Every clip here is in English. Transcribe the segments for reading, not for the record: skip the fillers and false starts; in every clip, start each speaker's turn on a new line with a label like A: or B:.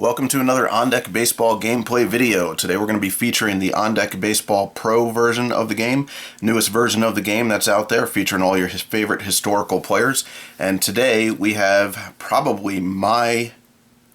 A: Welcome to another On Deck Baseball gameplay video. Today we're going to be featuring the On Deck Baseball Pro version of the game, newest version of the game that's out there, featuring all your favorite historical players. And today we have probably my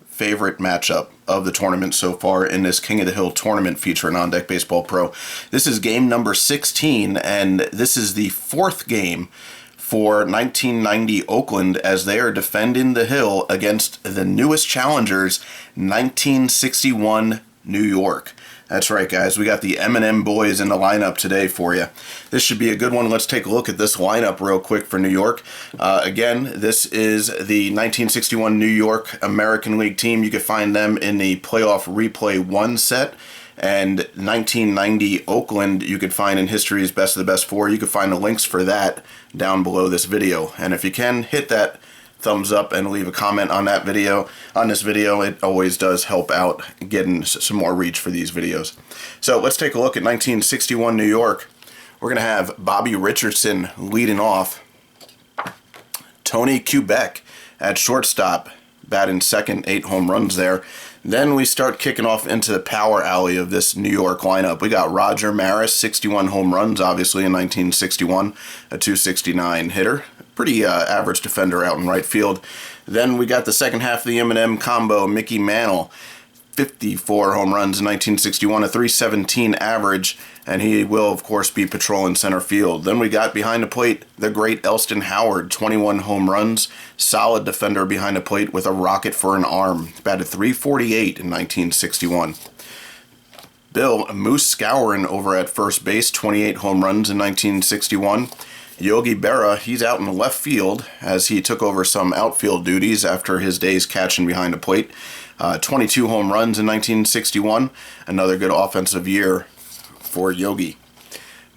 A: favorite matchup of the tournament so far in this King of the Hill tournament featuring On Deck Baseball Pro. This is game number 16, and this is the fourth game for 1990 Oakland as they are defending the hill against the newest challengers, 1961 New York. That's right, guys. We got the M&M boys in the lineup today for you. This should be a good one. Let's take a look at this lineup real quick for New York. Again, this is the 1961 New York American League team. You can find them in the Playoff Replay 1 set. And 1990 Oakland you could find in History's Best of the Best 4. You can find the links for that down below this video. And if you can, hit that thumbs up and leave a comment on that video, on this video. It always does help out getting some more reach for these videos. So let's take a look at 1961 New York. We're going to have Bobby Richardson leading off. Tony Kubek at shortstop, batting second, 8 home runs there. Then we start kicking off into the power alley of this New York lineup. We got Roger Maris, 61 home runs, obviously, in 1961, a .269 hitter. Pretty average defender out in right field. Then we got the second half of the M&M combo, Mickey Mantle, 54 home runs in 1961, a .317 average, and he will, of course, be patrolling center field. Then we got behind the plate the great Elston Howard, 21 home runs, solid defender behind the plate with a rocket for an arm, batted .348 in 1961. Bill Moose Scourin over at first base, 28 home runs in 1961. Yogi Berra, he's out in the left field as he took over some outfield duties after his days catching behind the plate. 22 home runs in 1961, another good offensive year for Yogi.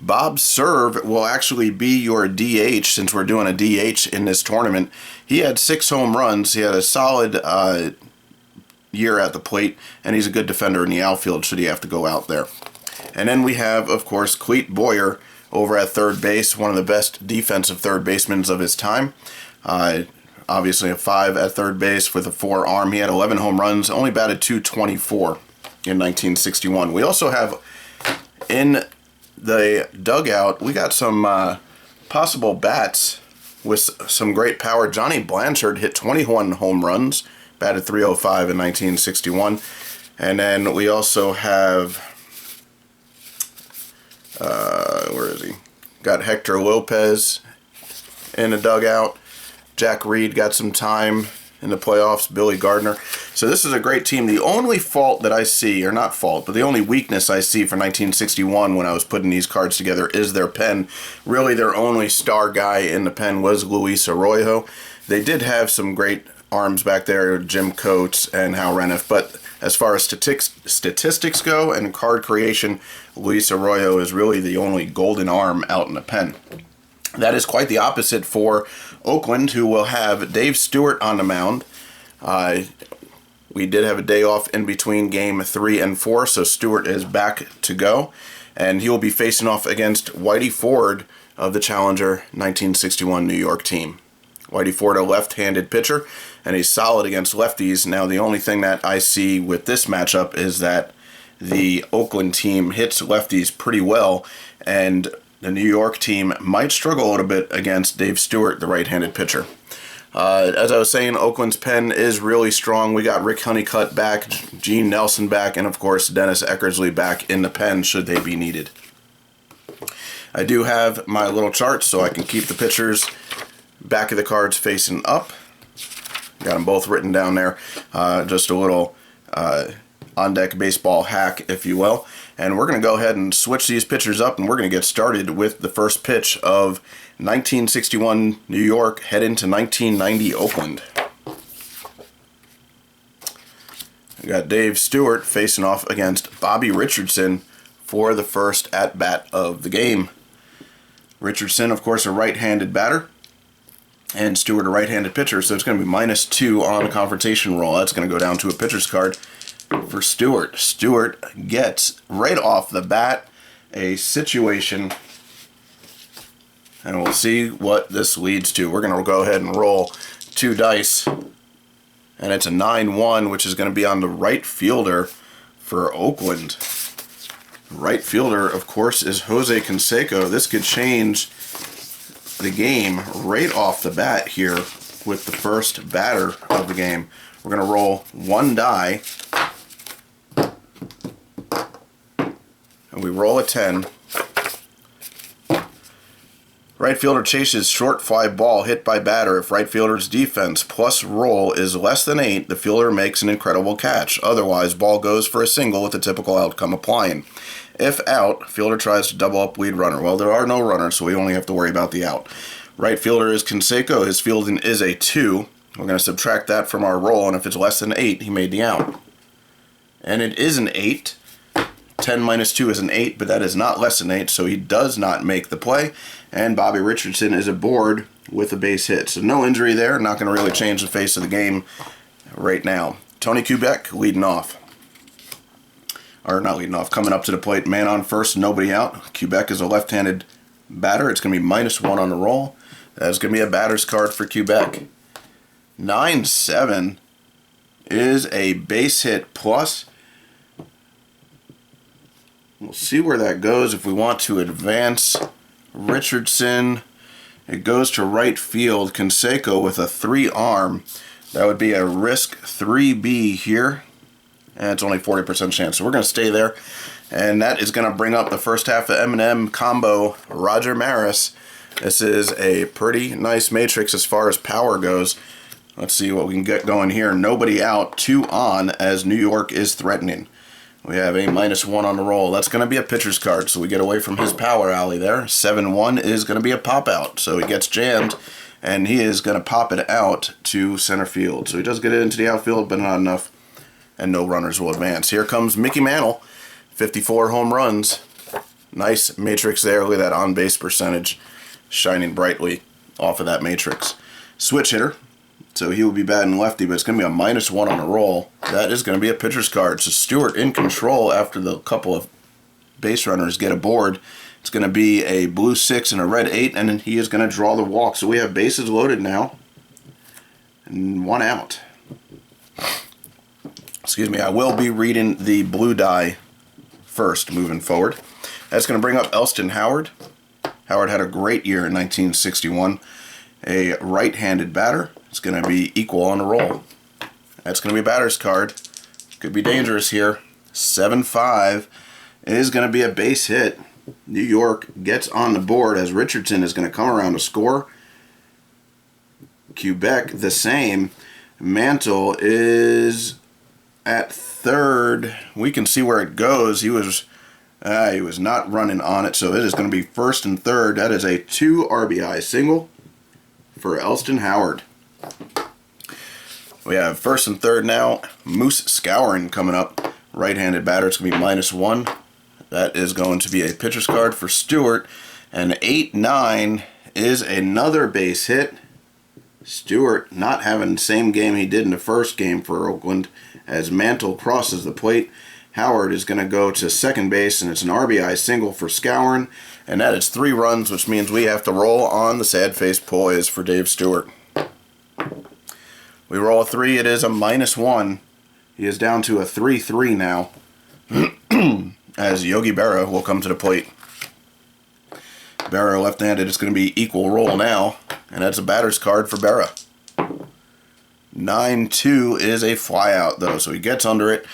A: Bob Serve will actually be your DH since we're doing a DH in this tournament. He had 6 home runs. He had a solid year at the plate, and he's a good defender in the outfield should he have to go out there. And then we have, of course, Cleet Boyer over at third base, one of the best defensive third basemen of his time. Obviously a 5 at third base with a 4 arm. He had 11 home runs, only batted .224 in 1961. We also have in the dugout, we got some possible bats with some great power. Johnny Blanchard hit 21 home runs, batted .305 in 1961. And then we also have, where is he? Got Hector Lopez in the dugout. Jack Reed got some time in the playoffs, Billy Gardner. So this is a great team. The only fault that I see, or not fault, but the only weakness I see for 1961 when I was putting these cards together is their pen. Really, their only star guy in the pen was Luis Arroyo. They did have some great arms back there, Jim Coates and Hal Reniff, but as far as statistics go and card creation, Luis Arroyo is really the only golden arm out in the pen. That is quite the opposite for Oakland, who will have Dave Stewart on the mound. We did have a day off in between game 3 and 4, so Stewart is back to go. And he will be facing off against Whitey Ford of the Challenger 1961 New York team. Whitey Ford, a left-handed pitcher, and he's solid against lefties. Now, the only thing that I see with this matchup is that the Oakland team hits lefties pretty well, and the New York team might struggle a little bit against Dave Stewart, the right-handed pitcher. As I was saying, Oakland's pen is really strong. We got Rick Honeycutt back, Gene Nelson back, and of course Dennis Eckersley back in the pen should they be needed. I do have my little chart so I can keep the pitchers back of the cards facing up. Got them both written down there. Just a little on-deck baseball hack, if you will. And we're going to go ahead and switch these pitchers up, and we're going to get started with the first pitch of 1961 New York head into 1990 Oakland. We got Dave Stewart facing off against Bobby Richardson for the first at-bat of the game. Richardson, of course, a right-handed batter, and Stewart a right-handed pitcher, so it's going to be -2 on a confrontation roll. That's going to go down to a pitcher's card for Stewart. Stewart gets right off the bat a situation, and we'll see what this leads to. We're going to go ahead and roll 2 dice And it's a 9-1, which is going to be on the right fielder for Oakland. Right fielder, of course, is Jose Canseco. This could change the game right off the bat here with the first batter of the game. We're going to roll one die. And we roll a 10. Right fielder chases short fly ball hit by batter. If right fielder's defense plus roll is less than 8, the fielder makes an incredible catch. Otherwise, ball goes for a single with the typical outcome applying. If out, fielder tries to double up lead runner. Well, there are no runners, so we only have to worry about the out. Right fielder is Canseco. His fielding is a 2. We're going to subtract that from our roll, and if it's less than 8, he made the out. And it is an 8. 10 minus 2 is an 8, but that is not less than 8, so he does not make the play. And Bobby Richardson is aboard with a base hit. So no injury there. Not going to really change the face of the game right now. Tony Kubek leading off. Or not leading off, coming up to the plate. Man on first, nobody out. Kubek is a left-handed batter. It's going to be -1 on the roll. That's going to be a batter's card for Kubek. 9-7 is a base hit plus. We'll see where that goes if we want to advance. Richardson, it goes to right field. Canseco with a 3-arm. That would be a risk 3B here. And it's only 40% chance. So we're going to stay there. And that is going to bring up the first half of M&M combo, Roger Maris. This is a pretty nice matrix as far as power goes. Let's see what we can get going here. Nobody out, 2 on as New York is threatening. We have a -1 on the roll. That's going to be a pitcher's card, so we get away from his power alley there. 7-1 is going to be a pop out, so he gets jammed, and he is going to pop it out to center field. So he does get it into the outfield, but not enough, and no runners will advance. Here comes Mickey Mantle, 54 home runs. Nice matrix there. Look at that on-base percentage shining brightly off of that matrix. Switch hitter. So he will be batting lefty, but it's going to be a -1 on the roll. That is going to be a pitcher's card. So Stewart in control after the couple of base runners get aboard. It's going to be a blue 6 and a red 8, and then he is going to draw the walk. So we have bases loaded now. And 1 out. Excuse me, I will be reading the blue die first moving forward. That's going to bring up Elston Howard. Howard had a great year in 1961. A right-handed batter. It's going to be equal on the roll. That's going to be a batter's card. Could be dangerous here. 7-5 is going to be a base hit. New York gets on the board as Richardson is going to come around to score. Kubek the same. Mantle is at third. We can see where it goes. He was not running on it, so it is going to be first and third. That is a 2 RBI single for Elston Howard. We have first and third now. Moose Scourin coming up. Right-handed batter. It's going to be -1. That is going to be a pitcher's card for Stewart. And 8-9 is another base hit. Stewart not having the same game he did in the first game for Oakland as Mantle crosses the plate. Howard is going to go to second base, and it's an RBI single for Scourin. And that is 3 runs, which means we have to roll on the sad-faced poise for Dave Stewart. We roll a 3. It is a -1. He is down to a 3-3 now as Yogi Berra will come to the plate. Berra left-handed. It's going to be equal roll now, and that's a batter's card for Berra. 9-2 is a flyout, though, so he gets under it.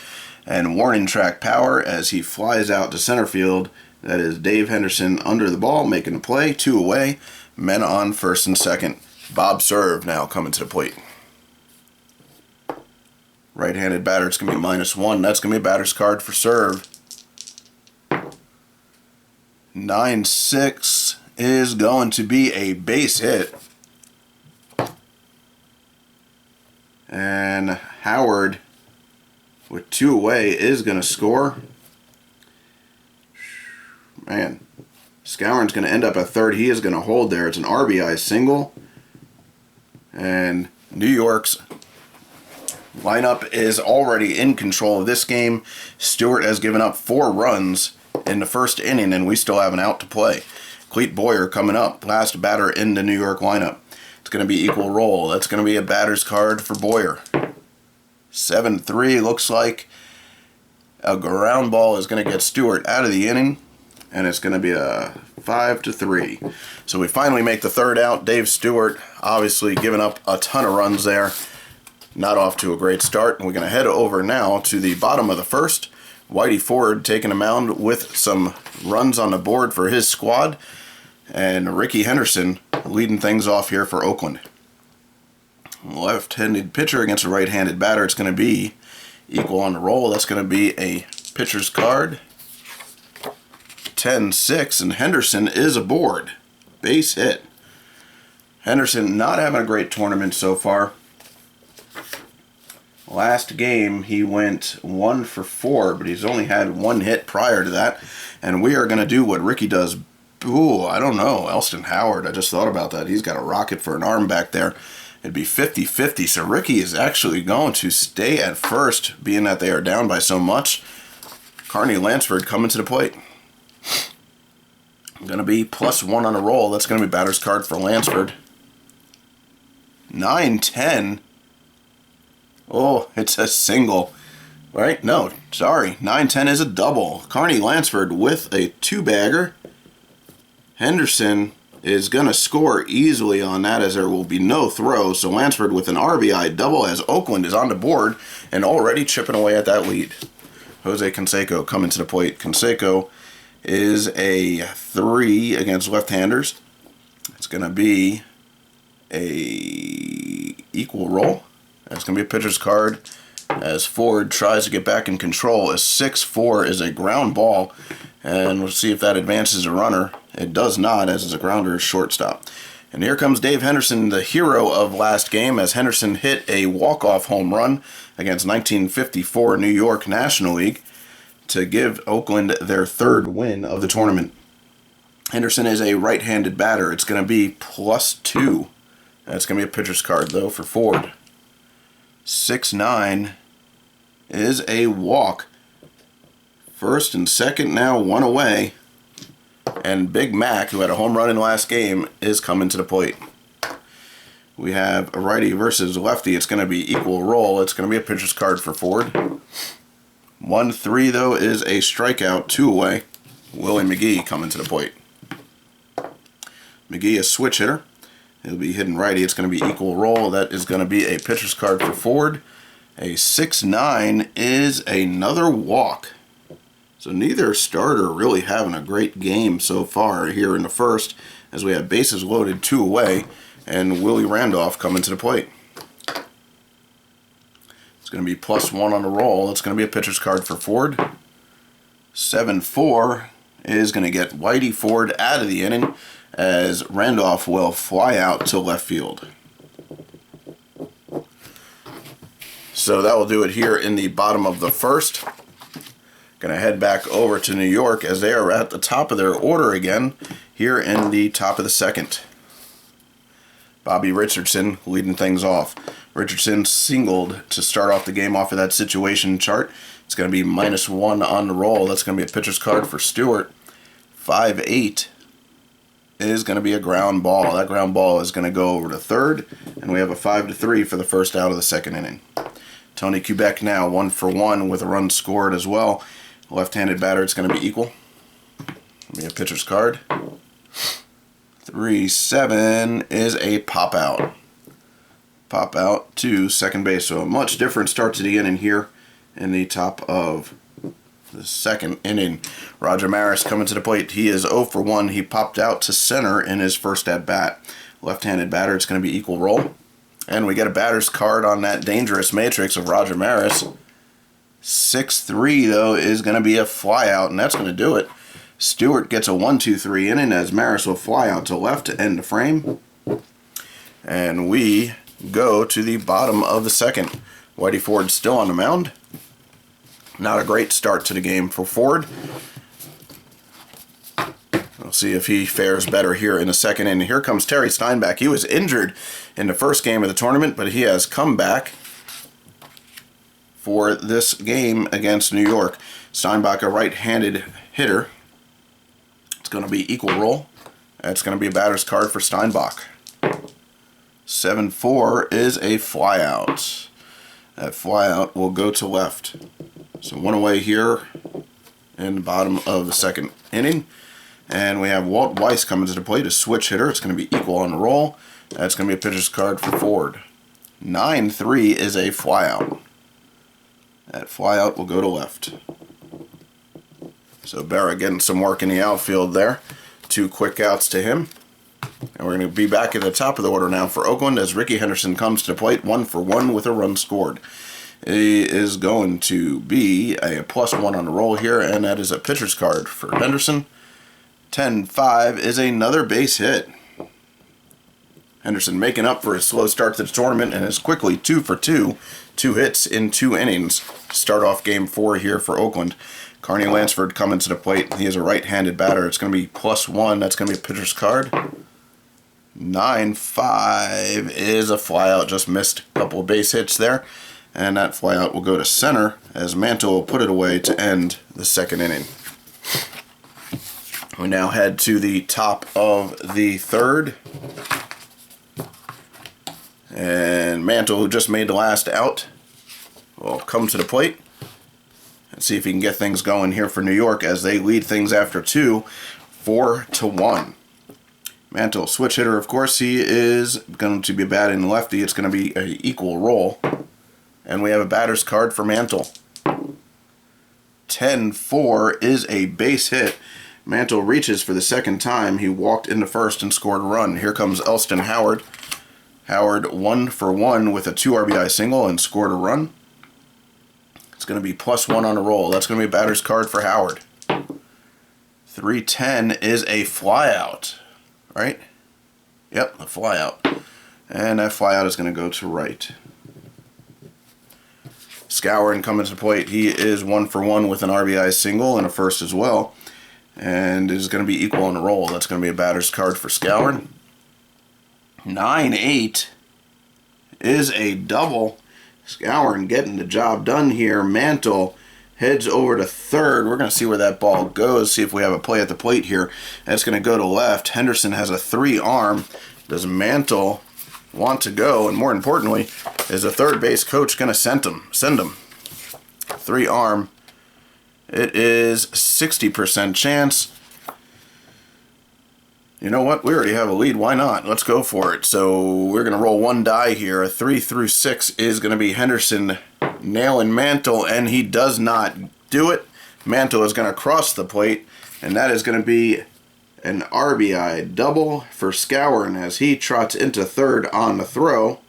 A: And warning track power as he flies out to center field. That is Dave Henderson under the ball, making the play. 2 away. Men on first and second. Bob Serve now coming to the plate. Right-handed batter, it's going to be -1. That's going to be a batter's card for Serve. 9-6 is going to be a base hit. And Howard, with 2 away, is going to score. Man, Scourin's going to end up at third. He is going to hold there. It's an RBI single. And New York's lineup is already in control of this game. Stewart has given up 4 runs in the first inning, and we still have an out to play. Cleet Boyer coming up, last batter in the New York lineup. It's going to be equal roll. That's going to be a batter's card for Boyer. 7-3 looks like a ground ball is going to get Stewart out of the inning, and it's going to be a 5-3. So we finally make the third out. Dave Stewart obviously giving up a ton of runs there. Not off to a great start. And we're going to head over now to the bottom of the first. Whitey Ford taking a mound with some runs on the board for his squad. And Ricky Henderson leading things off here for Oakland. Left-handed pitcher against a right-handed batter. It's going to be equal on the roll. That's going to be a pitcher's card. 10-6, and Henderson is aboard. Base hit. Henderson not having a great tournament so far. Last game he went 1 for 4, but he's only had 1 hit prior to that. And we are going to do what Ricky does. Ooh, I don't know. Elston Howard, I just thought about that. He's got a rocket for an arm back there. It'd be 50-50, so Ricky is actually going to stay at first, being that they are down by so much. Carney Lansford coming to the plate. Going to be +1 on a roll. That's going to be batter's card for Lansford. 9-10. Oh, it's a single. Right? No, sorry. 9-10 is a double. Carney Lansford with a 2-bagger. Henderson is going to score easily on that, as there will be no throw. So Lansford with an RBI double, as Oakland is on the board and already chipping away at that lead. Jose Canseco coming to the plate. Canseco is a 3 against left-handers. It's going to be a equal roll. That's going to be a pitcher's card as Ford tries to get back in control. A 6-4 is a ground ball, and we'll see if that advances a runner. It does not, as it's a grounder shortstop. And here comes Dave Henderson, the hero of last game, as Henderson hit a walk-off home run against 1954 New York National League to give Oakland their 3rd win of the tournament. Henderson is a right-handed batter. It's going to be +2. That's going to be a pitcher's card, though, for Ford. 6-9 is a walk. First and second now, 1 away. And Big Mac, who had a home run in the last game, is coming to the plate. We have a righty versus lefty. It's going to be equal roll. It's going to be a pitcher's card for Ford. 1-3, though, is a strikeout, 2 away. Willie McGee coming to the plate. McGee, a switch hitter. He'll be hitting righty. It's going to be equal roll. That is going to be a pitcher's card for Ford. A 6-9 is another walk. So neither starter really having a great game so far here in the first, as we have bases loaded, 2 away, and Willie Randolph coming to the plate. It's going to be +1 on the roll. It's going to be a pitcher's card for Ford. 7-4 is going to get Whitey Ford out of the inning, as Randolph will fly out to left field. So that will do it here in the bottom of the first. Going to head back over to New York, as they are at the top of their order again here in the top of the second. Bobby Richardson leading things off. Richardson singled to start off the game off of that situation chart. It's going to be -1 on the roll. That's going to be a pitcher's card for Stewart. 5-8 is going to be a ground ball. That ground ball is going to go over to third, and we have a 5-3 for the first out of the second inning. Tony Kubek now 1 for 1 with a run scored as well. Left-handed batter, it's going to be equal. It'll be a pitcher's card. 3-7 is a pop out. Pop out to second base. So a much different start to the inning here in the top of the second inning. Roger Maris coming to the plate. He is 0 for 1. He popped out to center in his first at bat. Left-handed batter, it's going to be equal roll. And we get a batter's card on that dangerous matrix of Roger Maris. 6-3, though, is going to be a fly out, and that's going to do it. Stewart gets a 1-2-3 inning, as Maris will fly out to left to end the frame. And we go to the bottom of the second. Whitey Ford still on the mound. Not a great start to the game for Ford. We'll see if he fares better here in the second inning. Here comes Terry Steinbach. He was injured in the first game of the tournament, but he has come back for this game against New York. Steinbach, a right-handed hitter. It's going to be equal roll. That's going to be a batter's card for Steinbach. 7-4 is a flyout. That flyout will go to left. So one away here in the bottom of the second inning. And we have Walt Weiss coming to the plate, a switch hitter. It's going to be equal on the roll. That's going to be a pitcher's card for Ford. 9-3 is a flyout. That flyout will go to left. So Berra getting some work in the outfield there. 2 quick outs to him. And we're going to be back at the top of the order now for Oakland as Ricky Henderson comes to the plate 1-for-1 with a run scored. He is going to be a +1 on the roll here, and that is a pitcher's card for Henderson. 10-5 is another base hit. Henderson making up for his slow start to the tournament and is quickly 2 for 2. 2 hits in 2 innings. Start off game 4 here for Oakland. Carney Lansford coming to the plate. He is a right-handed batter. It's going to be +1. That's going to be a pitcher's card. 9-5 is a flyout. Just missed a couple of base hits there. And that flyout will go to center as Mantle will put it away to end the second inning. We now head to the top of the third. And Mantle, who just made the last out, will come to the plate and see if he can get things going here for New York as they lead things after 2, 4-1. Mantle, switch hitter, of course. He is going to be batting lefty. It's going to be an equal roll. And we have a batter's card for Mantle. 10-4 is a base hit. Mantle reaches for the second time. He walked into first and scored a run. Here comes Elston Howard. Howard 1-for-1 with a 2 RBI single and scored a run. It's going to be +1 on the roll. That's going to be a batter's card for Howard. 3-10 is a flyout. Right? Yep, a flyout. And that flyout is going to go to right. Skowron coming to the plate. He is 1-for-1 with an RBI single and a first as well. And is going to be equal on the roll. That's going to be a batter's card for Skowron. 9-8 is a double. Skowron getting the job done here. Mantle heads over to third. We're going to see where that ball goes, see if we have a play at the plate here. That's going to go to left. Henderson has a 3-arm. Does Mantle want to go? And more importantly, is the third base coach going to send him? 3-arm. It is 60% chance. You know what? We already have a lead. Why not? Let's go for it. So we're going to roll 1 die here. A 3 through 6 is going to be Henderson nailing Mantle, and he does not do it. Mantle is going to cross the plate, and that is going to be an RBI double for Skowron as he trots into third on the throw.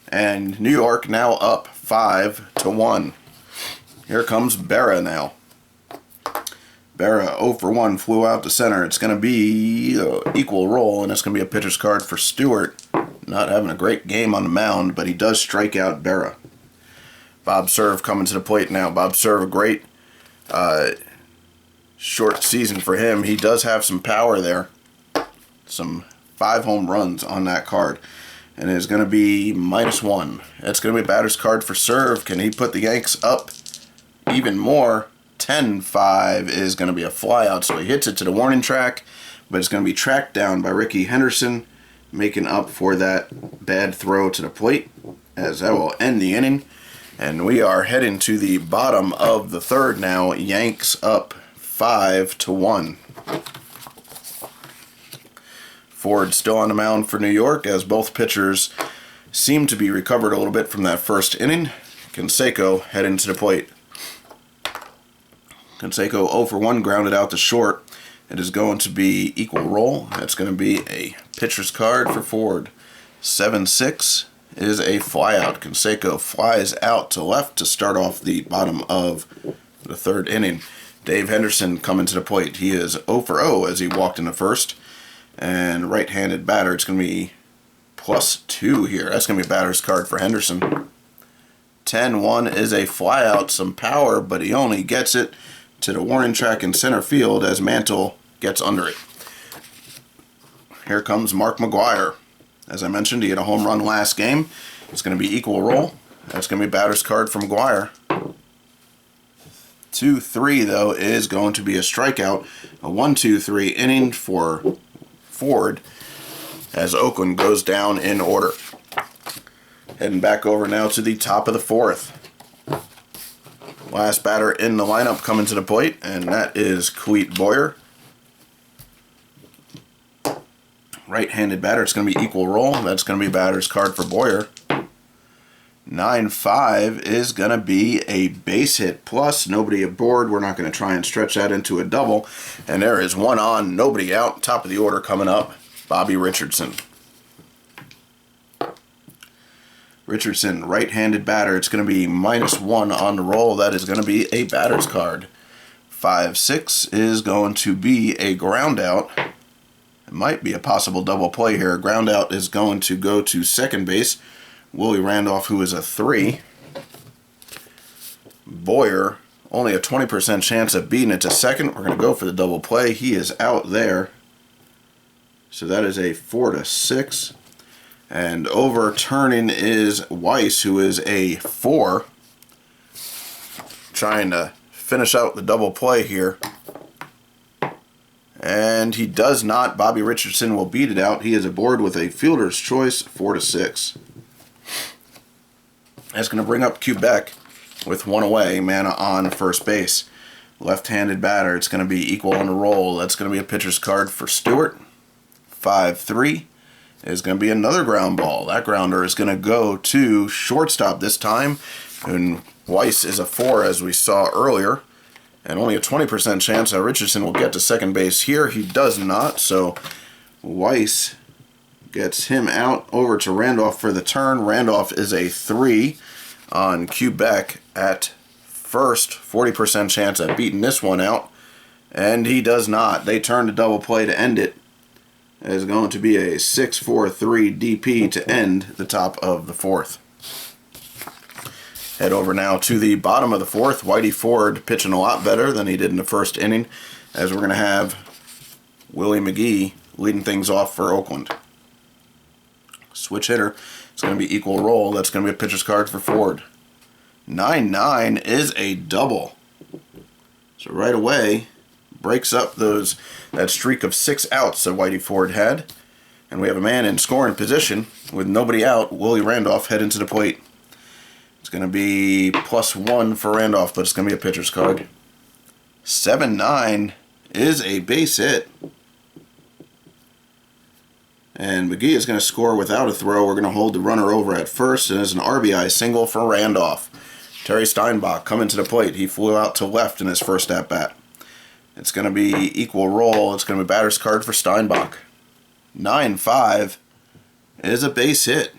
A: And New York now up 5-1. Here comes Berra now. Berra 0-for-1 flew out to center. It's going to be an equal roll, and it's going to be a pitcher's card for Stewart. Not having a great game on the mound, but he does strike out Berra. Bob Cerv coming to the plate now. Bob Cerv, a great short season for him. He does have some power there. Some 5 home runs on that card. And it's going to be -1. It's going to be a batter's card for Cerv. Can he put the Yanks up even more? 10-5 is going to be a flyout, so he hits it to the warning track, but it's going to be tracked down by Ricky Henderson, making up for that bad throw to the plate, as that will end the inning. And we are heading to the bottom of the third now. Yanks up 5-1. Ford still on the mound for New York, as both pitchers seem to be recovered a little bit from that first inning. Canseco heading to the plate. Canseco 0-for-1 grounded out to short. It is going to be equal roll. That's going to be a pitcher's card for Ford. 7-6 is a flyout. Canseco flies out to left to start off the bottom of the third inning. Dave Henderson coming to the plate. He is 0-for-0 as he walked into first. And right-handed batter, it's going to be +2 here. That's going to be a batter's card for Henderson. 10-1 is a flyout. Some power, but he only gets it to the warning track in center field as Mantle gets under it. Here comes Mark McGwire. As I mentioned, he had a home run last game. It's going to be equal roll. That's going to be a batter's card from McGwire. 2-3, though, is going to be a strikeout. A 1-2-3 inning for Ford as Oakland goes down in order. Heading back over now to the top of the fourth. Last batter in the lineup coming to the plate, and that is Cleet Boyer. Right-handed batter. It's going to be equal roll. That's going to be batter's card for Boyer. 9-5 is going to be a base hit. Plus, nobody aboard. We're not going to try and stretch that into a double. And there is one on, nobody out. Top of the order coming up, Bobby Richardson. Richardson, right-handed batter. It's going to be -1 on the roll. That is going to be a batter's card. 5-6 is going to be a ground out. It might be a possible double play here. Ground out is going to go to second base. Willie Randolph, who is a 3. Boyer, only a 20% chance of beating it to second. We're going to go for the double play. He is out there. So that is a 4-6. And overturning is Weiss, who is a 4. Trying to finish out the double play here. And he does not. Bobby Richardson will beat it out. He is aboard with a fielder's choice, 4-6. That's going to bring up Quebec with one away, man on first base. Left-handed batter. It's going to be equal on the roll. That's going to be a pitcher's card for Stewart. 5-3 is going to be another ground ball. That grounder is going to go to shortstop this time. And Weiss is a 4, as we saw earlier. And only a 20% chance that Richardson will get to second base here. He does not, so Weiss gets him out over to Randolph for the turn. Randolph is a 3 on Quebec at first. 40% chance at beating this one out. And he does not. They turn to double play to end it. It is going to be a 6-4-3 DP to end the top of the fourth. Head over now to the bottom of the fourth. Whitey Ford pitching a lot better than he did in the first inning, as we're going to have Willie McGee leading things off for Oakland. Switch hitter. It's going to be equal roll. That's going to be a pitcher's card for Ford. 9-9 is a double. So right away, breaks up that streak of 6 outs that Whitey Ford had. And we have a man in scoring position with nobody out. Willie Randolph heading to the plate. It's going to be +1 for Randolph, but it's going to be a pitcher's card. 7-9 is a base hit. And McGee is going to score without a throw. We're going to hold the runner over at first, and it's an RBI single for Randolph. Terry Steinbach coming to the plate. He flew out to left in his first at-bat. It's going to be equal roll. It's going to be batter's card for Steinbach. 9-5 is a base hit.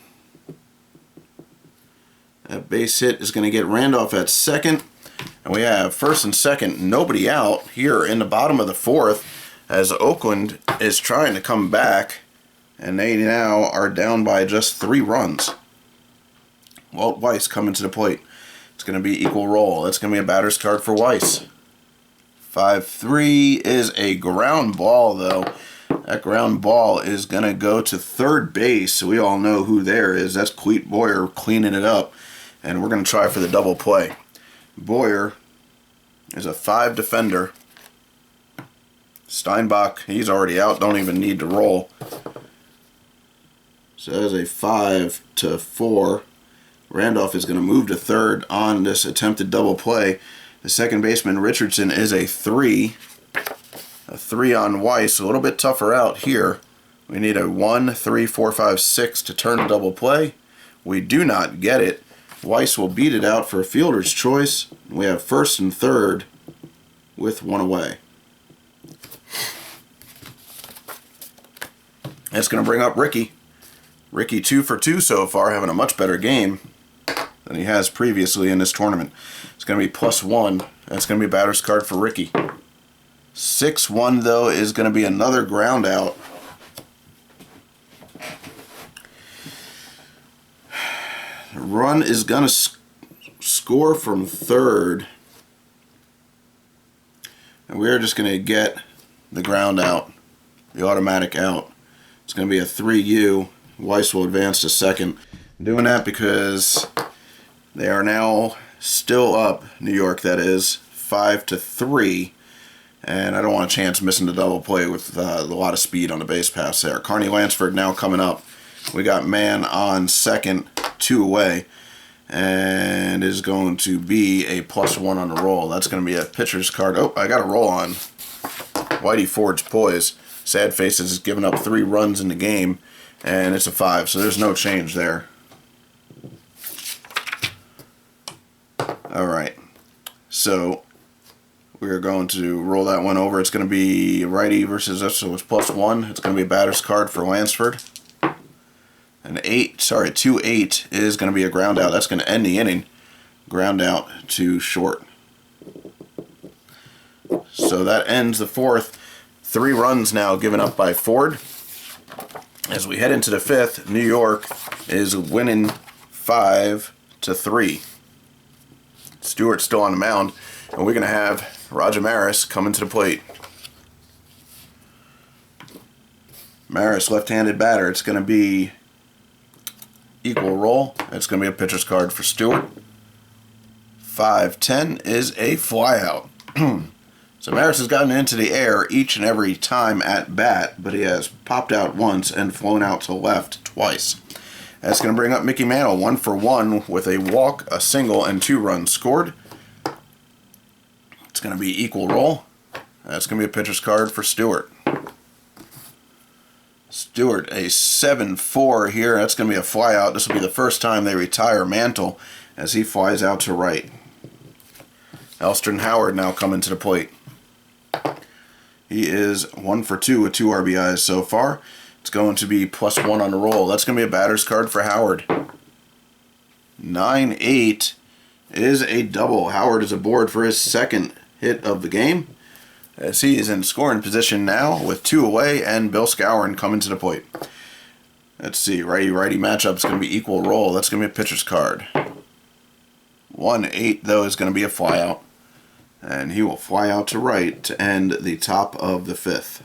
A: That base hit is going to get Randolph at second. And we have first and second, nobody out here in the bottom of the fourth, as Oakland is trying to come back. And they now are down by just 3 runs. Walt Weiss coming to the plate. It's going to be equal roll. It's going to be a batter's card for Weiss. 5-3 is a ground ball, though. That ground ball is going to go to third base. So we all know who there is. That's Cleet Boyer cleaning it up. And we're going to try for the double play. Boyer is a 5 defender. Steinbach, he's already out. Don't even need to roll. So that is a 5-4. Randolph is going to move to third on this attempted double play. The second baseman, Richardson, is a 3. A 3 on Weiss. A little bit tougher out here. We need a 1, 3, 4, 5, 6 to turn the double play. We do not get it. Weiss will beat it out for a fielder's choice. We have first and third with 1 away. That's going to bring up Ricky. Ricky 2 for 2 so far, having a much better game than he has previously in this tournament. It's going to be +1. That's going to be a batter's card for Ricky. 6-1, though, is going to be another ground out. The run is going to score from third. And we're just going to get the ground out, the automatic out. It's going to be a 3U. Weiss will advance to second. I'm doing that because they are now still up, New York that is, 5-3. And I don't want a chance missing the double play with a lot of speed on the base pass there. Carney Lansford now coming up. We got man on second. 2 away, and is going to be a +1 on the roll. That's going to be a pitcher's card. Oh, I got a roll on. Whitey Ford's Poise. Sad Faces has given up 3 runs in the game, and it's a 5, so there's no change there. Alright, so we're going to roll that one over. It's going to be righty versus us, so it's +1. It's going to be a batter's card for Lansford. An 2-8 is going to be a ground out. That's going to end the inning. Ground out to short. So that ends the 4th. 3 runs now given up by Ford. As we head into the 5th, New York is winning 5-3. Stewart's still on the mound, and we're going to have Roger Maris coming to the plate. Maris, left-handed batter. It's going to be equal roll. It's going to be a pitcher's card for Stewart. 5-10 is a flyout. So Maris has gotten into the air each and every time at bat, but he has popped out once and flown out to left twice. That's going to bring up Mickey Mantle, 1 for 1 with a walk, a single, and 2 runs scored. It's going to be equal roll. That's going to be a pitcher's card for Stewart. Stewart, a 7-4 here. That's going to be a flyout. This will be the first time they retire Mantle as he flies out to right. Elston Howard now coming to the plate. He is 1 for 2 with 2 RBIs so far. It's going to be +1 on the roll. That's going to be a batter's card for Howard. 9-8 is a double. Howard is aboard for his 2nd hit of the game, as he is in scoring position now with 2 away, and Bill Skowron coming to the plate. Let's see, righty-righty matchup is going to be equal roll. That's going to be a pitcher's card. 1-8, though, is going to be a flyout, and he will fly out to right to end the top of the 5th.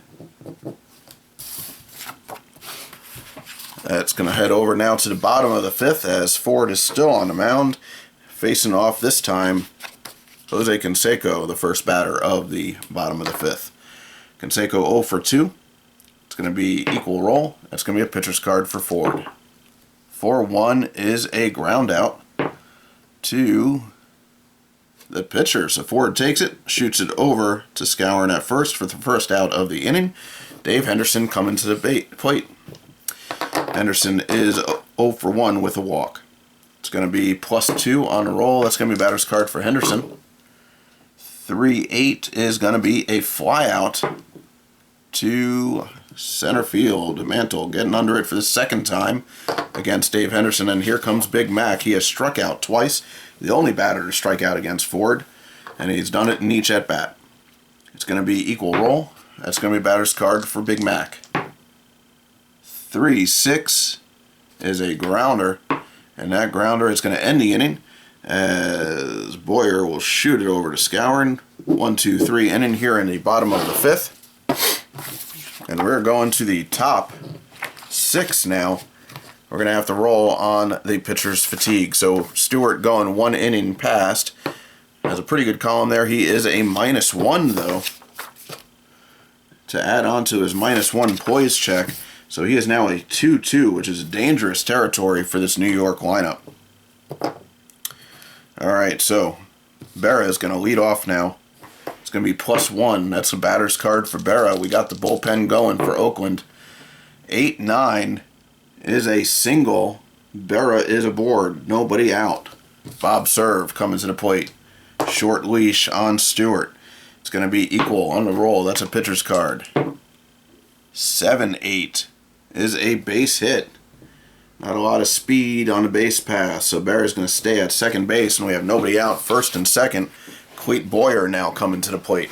A: That's going to head over now to the bottom of the 5th as Ford is still on the mound, facing off this time Jose Canseco, the first batter of the bottom of the 5th. Canseco 0 for 2. It's going to be equal roll. That's going to be a pitcher's card for Ford. 4-1 is a ground out to the pitcher. So Ford takes it, shoots it over to Skowron at first for the first out of the inning. Dave Henderson coming to the plate. Henderson is 0 for 1 with a walk. It's going to be +2 on a roll. That's going to be a batter's card for Henderson. 3-8 is going to be a flyout to center field. Mantle getting under it for the 2nd time against Dave Henderson. And here comes Big Mac. He has struck out twice. The only batter to strike out against Ford. And he's done it in each at bat. It's going to be equal roll. That's going to be a batter's card for Big Mac. 3-6 is a grounder, and that grounder is going to end the inning as Boyer will shoot it over to Skowron. 1-2-3 inning here in the bottom of the 5th. And we're going to the top 6 now. We're going to have to roll on the pitcher's fatigue. So Stewart going 1 inning past. Has a pretty good column there. He is a -1 though, to add on to his -1 poise check. So he is now a 2-2, which is dangerous territory for this New York lineup. Alright, so Berra is going to lead off now. It's going to be +1. That's a batter's card for Berra. We got the bullpen going for Oakland. 8-9 is a single. Berra is aboard. Nobody out. Bob Serve coming to the plate. Short leash on Stewart. It's going to be equal on the roll. That's a pitcher's card. 7-8 is a base hit. Not a lot of speed on the base pass, so Berra's going to stay at second base, and we have nobody out, first and second. Cleet Boyer now coming to the plate.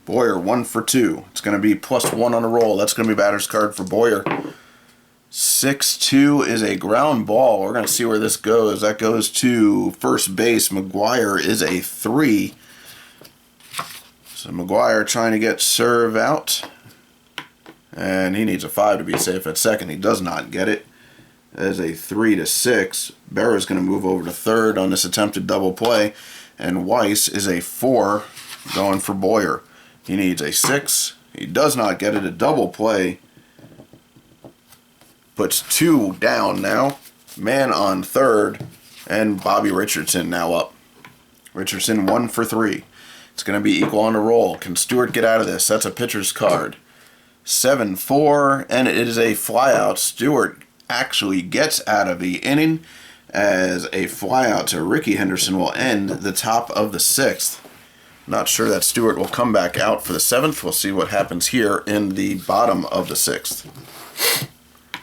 A: Boyer 1 for 2. It's going to be +1 on the roll. That's going to be batter's card for Boyer. 6-2 is a ground ball. We're going to see where this goes. That goes to first base. McGuire is a 3. So McGuire trying to get Serve out. And he needs a 5 to be safe at second. He does not get it. That is a 3-6. Berra's going to move over to third on this attempted double play. And Weiss is a 4 going for Boyer. He needs a 6. He does not get it. A double play puts 2 down now. man on third, and Bobby Richardson now up. Richardson 1 for 3. It's going to be equal on the roll. Can Stewart get out of this? That's a pitcher's card. 7-4, and it is a flyout. Stewart actually gets out of the inning as a flyout to Ricky Henderson will end the top of the 6th. Not sure that Stewart will come back out for the 7th. We'll see what happens here in the bottom of the 6th.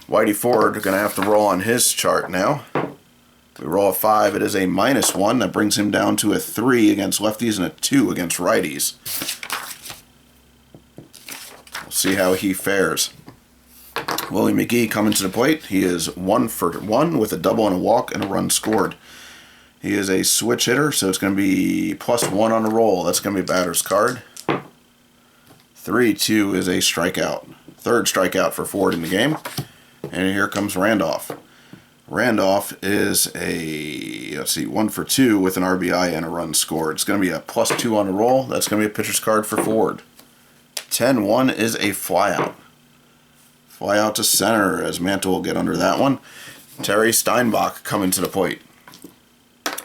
A: Whitey Ford going to have to roll on his chart now. We roll a 5. It is a -1. That brings him down to a 3 against lefties and a 2 against righties. We'll see how he fares. Willie McGee coming to the plate. He is 1 for 1 with a double and a walk and a run scored. He is a switch hitter, so it's going to be +1 on the roll. That's going to be a batter's card. 3-2 is a strikeout. Third strikeout for Ford in the game. And here comes Randolph. Randolph is a, 1 for 2 with an RBI and a run scored. It's going to be a +2 on the roll. That's going to be a pitcher's card for Ford. 10-1 is a flyout. Flyout to center as Mantle will get under that one. Terry Steinbach coming to the plate.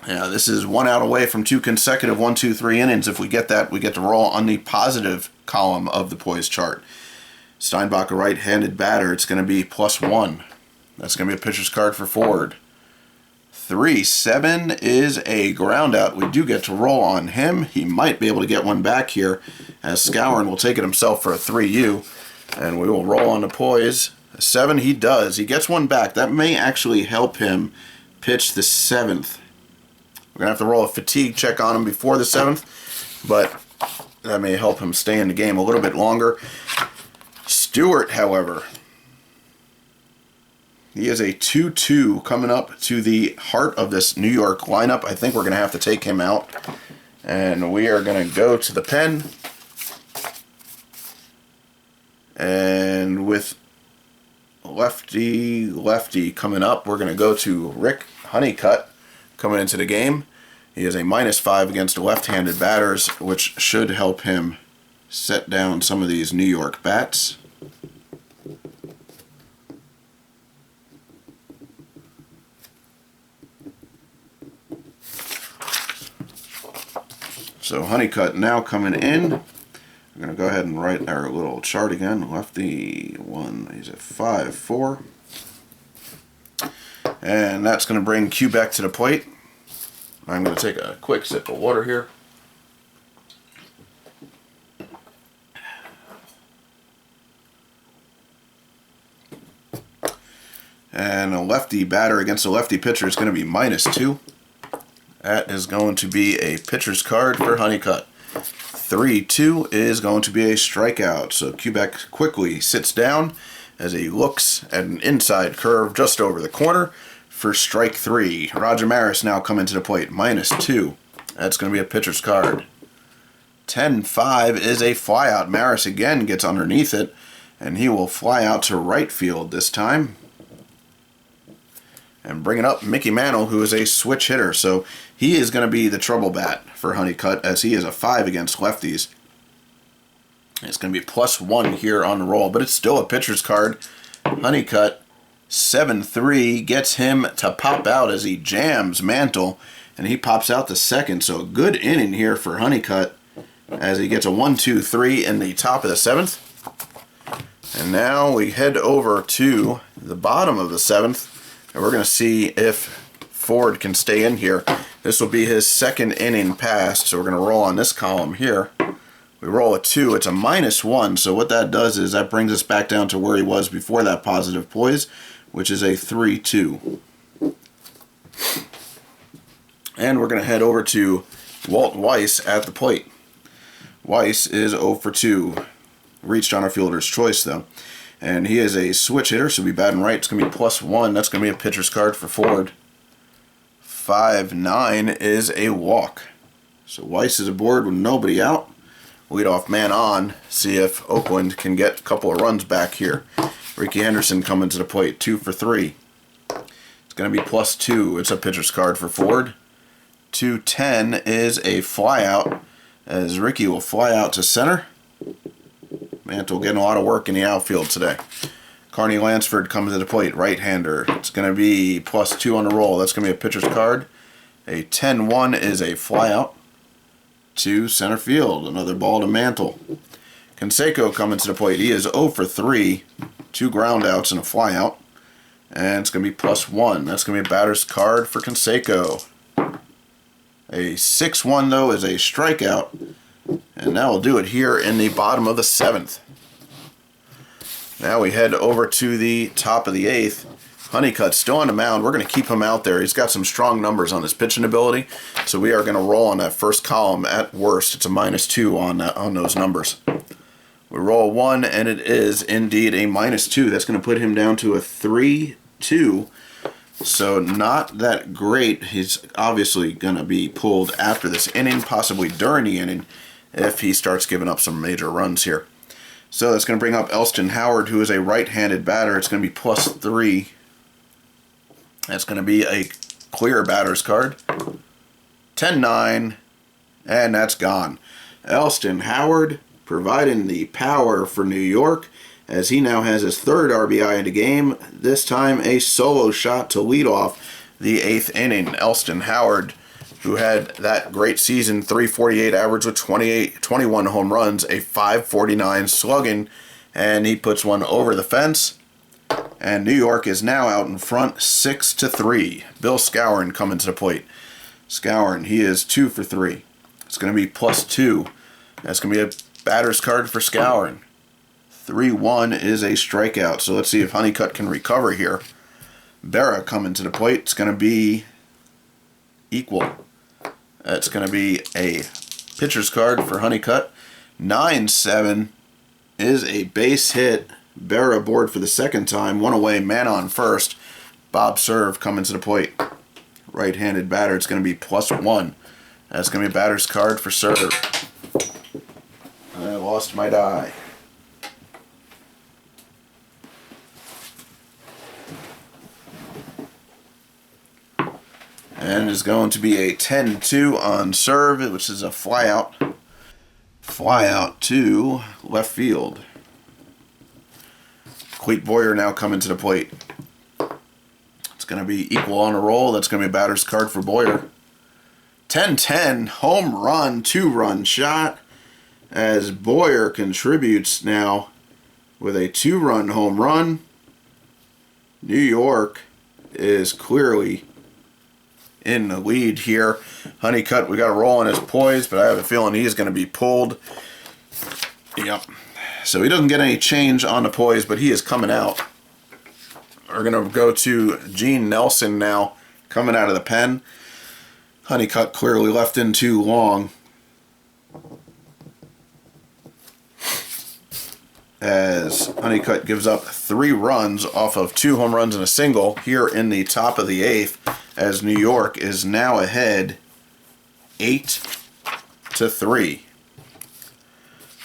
A: Yeah, this is 1 out away from 2 consecutive 1-2-3 innings. If we get that, we get to roll on the positive column of the poise chart. Steinbach, a right-handed batter. It's going to be +1. That's going to be a pitcher's card for Ford. 3-7 is a ground out. We do get to roll on him. He might be able to get one back here as Skowron will take it himself for a 3U. And we will roll on the poise. 7 he does. He gets one back. That may actually help him pitch the 7th. We're going to have to roll a fatigue check on him before the 7th, but that may help him stay in the game a little bit longer. Stewart, however, he is a 2-2 coming up to the heart of this New York lineup. I think we're going to have to take him out. And we are going to go to the pen. And with lefty coming up, we're going to go to Rick Honeycutt coming into the game. He is a -5 against left-handed batters, which should help him set down some of these New York bats. So Honeycutt now coming in. We're going to go ahead and write our little chart again. Lefty 1, he's at 5-4. And that's going to bring Quebec to the plate. I'm going to take a quick sip of water here. And a lefty batter against a lefty pitcher is going to be -2. That is going to be a pitcher's card for Honeycutt. 3-2 is going to be a strikeout. So Quebec quickly sits down as he looks at an inside curve just over the corner for strike 3. Roger Maris now coming to the plate. -2. That's going to be a pitcher's card. 10-5 is a flyout. Maris again gets underneath it, and he will fly out to right field this time. And bringing up Mickey Mantle, who is a switch hitter. So he is going to be the trouble bat for Honeycutt, as he is a 5 against lefties. It's going to be +1 here on the roll, but it's still a pitcher's card. Honeycutt, 7-3, gets him to pop out as he jams Mantle, and he pops out the second. So a good inning here for Honeycutt as he gets a 1-2-3 in the top of the 7th. And now we head over to the bottom of the 7th. And we're going to see if Ford can stay in here. This will be his second inning passed, so we're going to roll on this column here. We roll a 2. It's a -1, so what that does is that brings us back down to where he was before that positive poise, which is a 3-2. And we're going to head over to Walt Weiss at the plate. Weiss is 0 for 2. Reached on our fielder's choice, though. And he is a switch hitter, so he'll be batting right. It's going to be +1. That's going to be a pitcher's card for Ford. 5-9 is a walk. So Weiss is aboard with nobody out. Leadoff man on. See if Oakland can get a couple of runs back here. Ricky Henderson coming to the plate. 2 for 3. It's going to be +2. It's a pitcher's card for Ford. 2-10 is a flyout, as Ricky will fly out to center. Mantle getting a lot of work in the outfield today. Carney Lansford comes to the plate, right-hander. It's going to be +2 on the roll. That's going to be a pitcher's card. A 10-1 is a flyout to center field. Another ball to Mantle. Canseco coming to the plate. He is 0 for 3. 2 groundouts and a flyout. And it's going to be +1. That's going to be a batter's card for Canseco. A 6-1, though, is a strikeout. And that will do it here in the bottom of the 7th. Now we head over to the top of the 8th. Honeycutt still on the mound. We're going to keep him out there. He's got some strong numbers on his pitching ability. So we are going to roll on that first column. At worst, it's a -2 on those numbers. We roll 1, and it is indeed a -2. That's going to put him down to a 3-2. So not that great. He's obviously going to be pulled after this inning, possibly during the inning, if he starts giving up some major runs here. So that's going to bring up Elston Howard, who is a right-handed batter. It's going to be +3. That's going to be a clear batter's card. 10-9, and that's gone. Elston Howard providing the power for New York, as he now has his 3rd RBI in the game, this time a solo shot to lead off the 8th inning. Elston Howard, who had that great season, 348 average with 21 home runs, a 549 slugging, and he puts one over the fence. And New York is now out in front 6-3. Bill Skowron coming to the plate. Skowron, he is 2 for 3. It's going to be +2. That's going to be a batter's card for Skowron. 3-1 is a strikeout. So let's see if Honeycutt can recover here. Berra coming to the plate. It's going to be equal. That's going to be a pitcher's card for Honeycutt. 9-7 is a base hit. Berra aboard for the 2nd time. 1 away, man on first. Bob Serve coming to the plate. Right-handed batter. It's going to be +1. That's going to be a batter's card for Serve. I lost my die. And is going to be a 10-2 on Serve, which is a flyout. Flyout to left field. Cleet Boyer now coming to the plate. It's going to be equal on a roll. That's going to be a batter's card for Boyer. 10-10, home run, 2-run shot, as Boyer contributes now with a 2-run home run. New York is clearly in the lead here. Honeycutt, we got a roll on his poise, but I have a feeling he's going to be pulled. Yep. So he doesn't get any change on the poise, but he is coming out. We're going to go to Gene Nelson now, coming out of the pen. Honeycutt clearly left in too long, as Honeycutt gives up 3 runs off of 2 home runs and a single here in the top of the 8th, as New York is now ahead 8-3.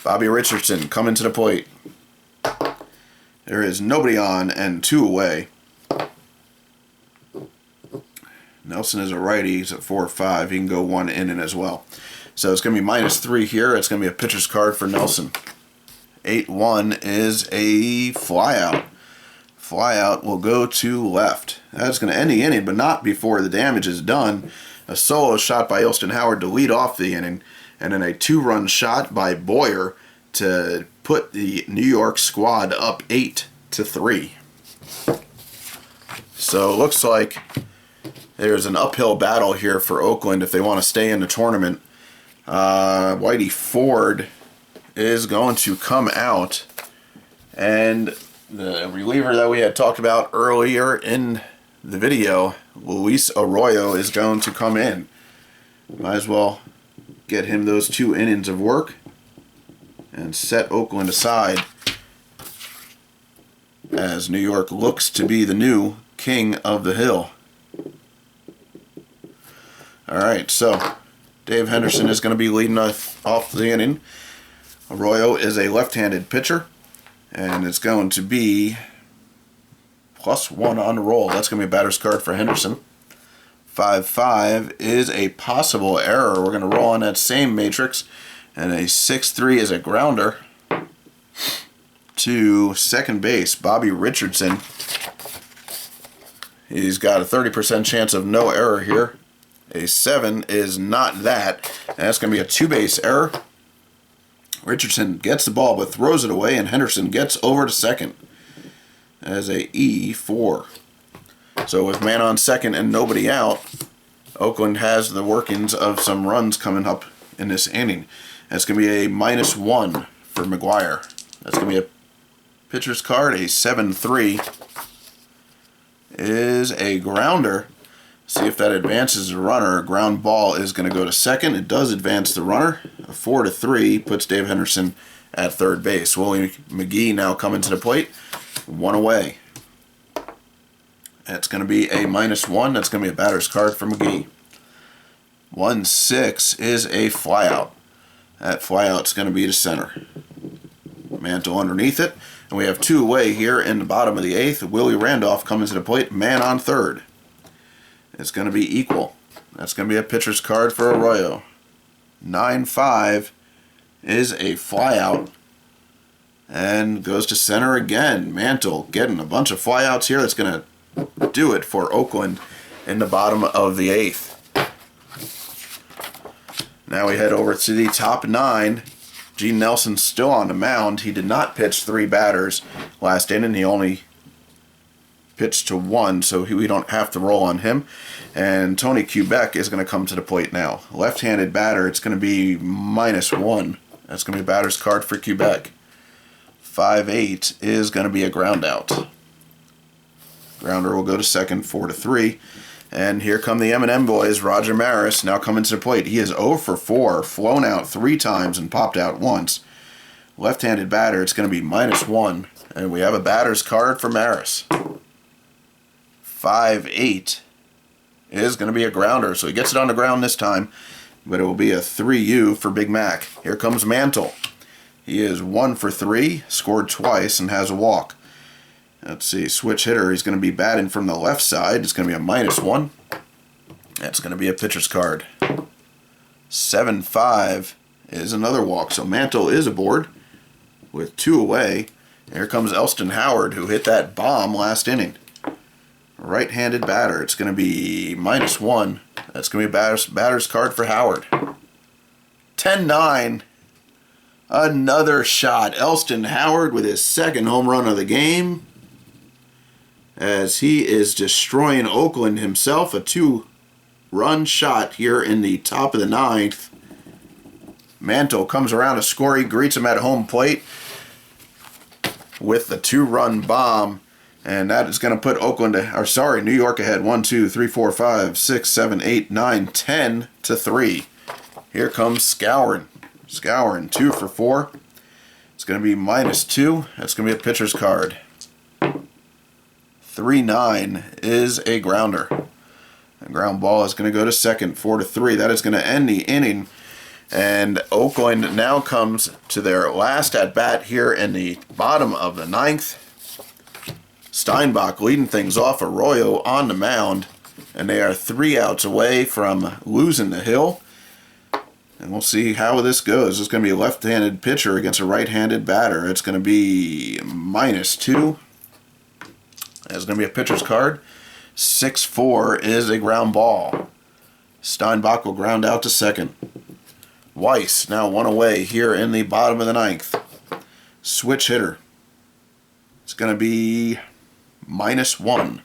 A: Bobby Richardson coming to the plate. There is nobody on and 2 away. Nelson is a righty. He's at 4-5. He can go 1 inning as well. So it's going to be -3 here. It's going to be a pitcher's card for Nelson. 8-1 is a flyout. Flyout will go to left. That's going to end the inning, but not before the damage is done. A solo shot by Elston Howard to lead off the inning, and then a 2-run shot by Boyer to put the New York squad up 8-3. So it looks like there's an uphill battle here for Oakland if they want to stay in the tournament. Whitey Ford is going to come out, and the reliever that we had talked about earlier in the video, Luis Arroyo, is going to come in. Might as well get him those 2 innings of work and set Oakland aside, as New York looks to be the new king of the hill. Alright, so Dave Henderson is going to be leading off the inning. Arroyo is a left-handed pitcher, and it's going to be +1 on the roll. That's going to be a batter's card for Henderson. 5-5 is a possible error. We're going to roll on that same matrix, and a 6-3 is a grounder. to second base, Bobby Richardson. He's got a 30% chance of no error here. A 7 is not that, and that's going to be a two-base error. Richardson gets the ball but throws it away, and Henderson gets over to second as a E4. So with man on second and nobody out, Oakland has the workings of some runs coming up in this inning. That's going to be a -1 for McGuire. That's going to be a pitcher's card. A 7-3 is a grounder. See if that advances the runner. A ground ball is going to go to second. It does advance the runner. A 4-3 puts Dave Henderson at third base. Willie McGee now coming to the plate. One away. That's going to be a -1. That's going to be a batter's card for McGee. 1-6 is a flyout. That flyout's going to be to center. Mantle underneath it. And we have two away here in the bottom of the eighth. Willie Randolph coming to the plate. Man on third. It's going to be equal. That's going to be a pitcher's card for Arroyo. 9-5 is a flyout. And goes to center again. Mantle getting a bunch of flyouts here. That's going to do it for Oakland in the bottom of the eighth. Now we head over to the top 9. Gene Nelson still on the mound. He did not pitch 3 batters last inning. He only pitched to 1, so we don't have to roll on him. And Tony Quebec is going to come to the plate now. Left-handed batter, it's going to be -1. That's going to be a batter's card for Quebec. 5-8 is going to be a ground out. Grounder will go to second, 4-3. And here come the M&M boys. Roger Maris now coming to the plate. He is 0 for 4, flown out 3 times and popped out once. Left-handed batter, it's going to be -1. And we have a batter's card for Maris. 5-8 is going to be a grounder. So he gets it on the ground this time, but it will be a 3U for Big Mac. Here comes Mantle. He is 1 for 3, scored twice, and has a walk. Let's see, switch hitter. He's going to be batting from the left side. It's going to be a -1. That's going to be a pitcher's card. 7-5 is another walk. So Mantle is aboard with 2 away. Here comes Elston Howard, who hit that bomb last inning. Right-handed batter. It's going to be -1. That's going to be a batter's card for Howard. 10-9. Another shot. Elston Howard with his second home run of the game, as he is destroying Oakland himself. A 2-run shot here in the top of the 9th. Mantle comes around to score. He greets him at home plate with the 2-run bomb. And that is going to put New York ahead 1, 2, 3, 4, 5, 6, 7, 8, 9, 10-3. Here comes Skowron. Skowron, 2 for 4. It's going to be -2. That's going to be a pitcher's card. 3-9 is a grounder. The ground ball is going to go to second, 4-3. That is going to end the inning. And Oakland now comes to their last at-bat here in the bottom of the 9th. Steinbach leading things off. Arroyo on the mound. And they are 3 outs away from losing the hill. And we'll see how this goes. It's going to be a left-handed pitcher against a right-handed batter. It's going to be -2. That's going to be a pitcher's card. 6-4 is a ground ball. Steinbach will ground out to second. Weiss now 1 away here in the bottom of the 9th. Switch hitter. It's going to be -1.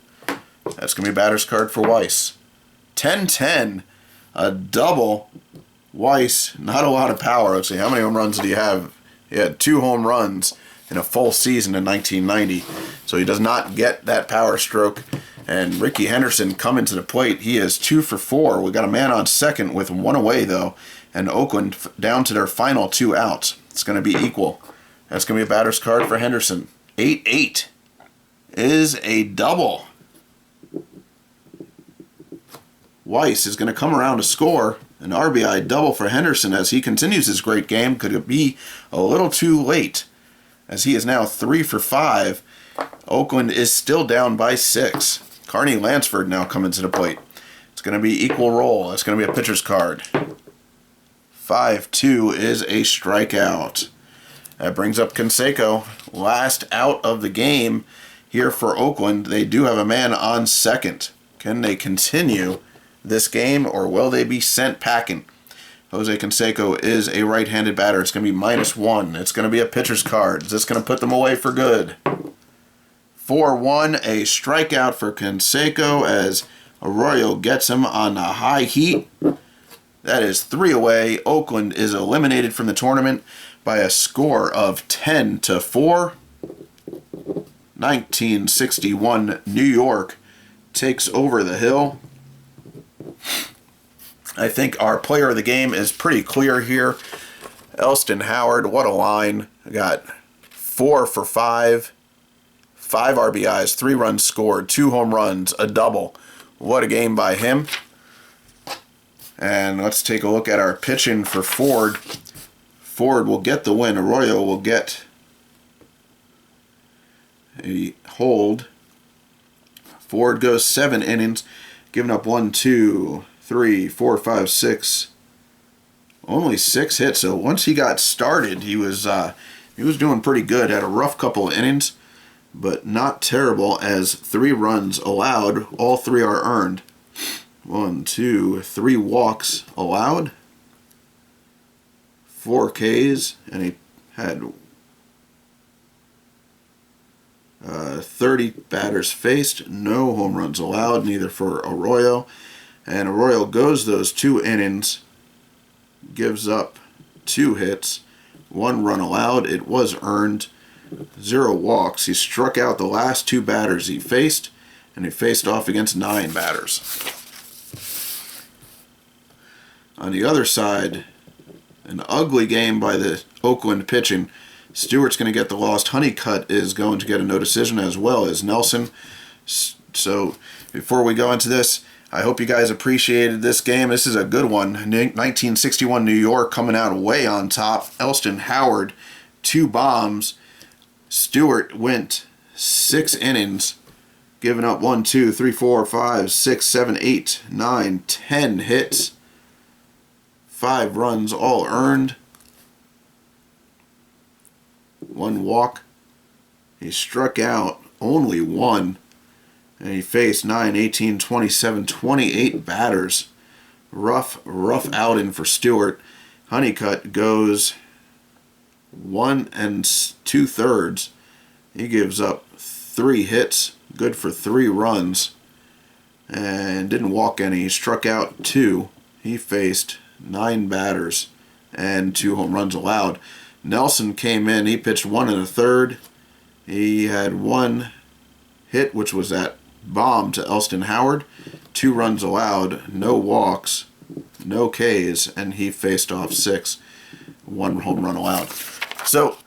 A: That's going to be a batter's card for Weiss. 10-10. A double. Weiss, not a lot of power. Let's see, how many home runs did he have? He had 2 home runs in a full season in 1990. So he does not get that power stroke. And Ricky Henderson coming to the plate. He is 2 for 4. We got a man on second with 1 away, though. And Oakland down to their final 2 outs. It's going to be equal. That's going to be a batter's card for Henderson. 8-8 is a double. Weiss is going to come around to score. An RBI double for Henderson as he continues his great game. Could it be a little too late, as he is now 3 for 5. Oakland is still down by 6. Carney Lansford now coming to the plate. It's going to be equal roll. It's going to be a pitcher's card. 5-2 is a strikeout. That brings up Canseco, last out of the game here for Oakland. They do have a man on second. Can they continue this game, or will they be sent packing? Jose Canseco is a right-handed batter. It's going to be -1. It's going to be a pitcher's card. Is this going to put them away for good? 4-1, a strikeout for Canseco as Arroyo gets him on the high heat. That is 3 away. Oakland is eliminated from the tournament by a score of 10-4. 1961 New York takes over the hill. I think our player of the game is pretty clear here. Elston Howard, what a line. Got 4 for 5. 5 RBIs, 3 runs scored, 2 home runs, a double. What a game by him. And let's take a look at our pitching for Ford. Ford will get the win. Arroyo will get a hold. Ford goes 7 innings, giving up 1, 2, 3, 4, 5, 6. Only 6 hits. So once he got started, he was doing pretty good. Had a rough couple of innings, but not terrible, as 3 runs allowed. All 3 are earned. 1, 2, 3 walks allowed. 4 Ks, and he had 30 batters faced. No home runs allowed, neither for Arroyo. And Arroyo goes those 2 innings, gives up 2 hits, 1 run allowed. It was earned. 0 walks. He struck out the last 2 batters he faced, and he faced off against 9 batters. On the other side, an ugly game by the Oakland pitching. Stewart's going to get the loss. Honeycutt is going to get a no decision, as well as Nelson. So before we go into this, I hope you guys appreciated this game. This is a good one. 1961 New York coming out way on top. Elston Howard, 2 bombs. Stewart went 6 innings, giving up 1, 2, 3, 4, 5, 6, 7, 8, 9, 10 hits. 5 runs, all earned. 1 walk. He struck out only 1. And he faced 9, 18, 27, 28 batters. Rough outing for Stewart. Honeycutt goes 1 2/3. He gives up 3 hits, good for 3 runs, and didn't walk any. He struck out 2. He faced 9 batters and 2 home runs allowed. Nelson came in. He pitched 1 1/3. He had 1 hit, which was that bomb to Elston Howard. 2 runs allowed, no walks, no Ks, and he faced off 6. 1 home run allowed. So,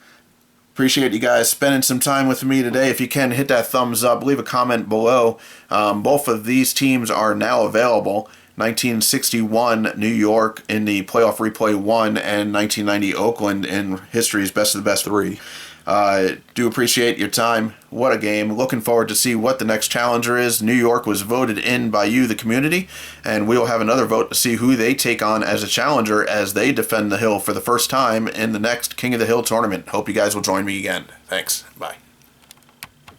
A: appreciate you guys spending some time with me today. If you can, hit that thumbs up, leave a comment below. Both of these teams are now available. 1961 New York in the Playoff Replay 1, and 1990 Oakland in history's best of the best 3. Do appreciate your time. What a game. Looking forward to see what the next challenger is. New York was voted in by you, the community, and we'll have another vote to see who they take on as a challenger as they defend the Hill for the first time in the next King of the Hill tournament. Hope you guys will join me again. Thanks. Bye.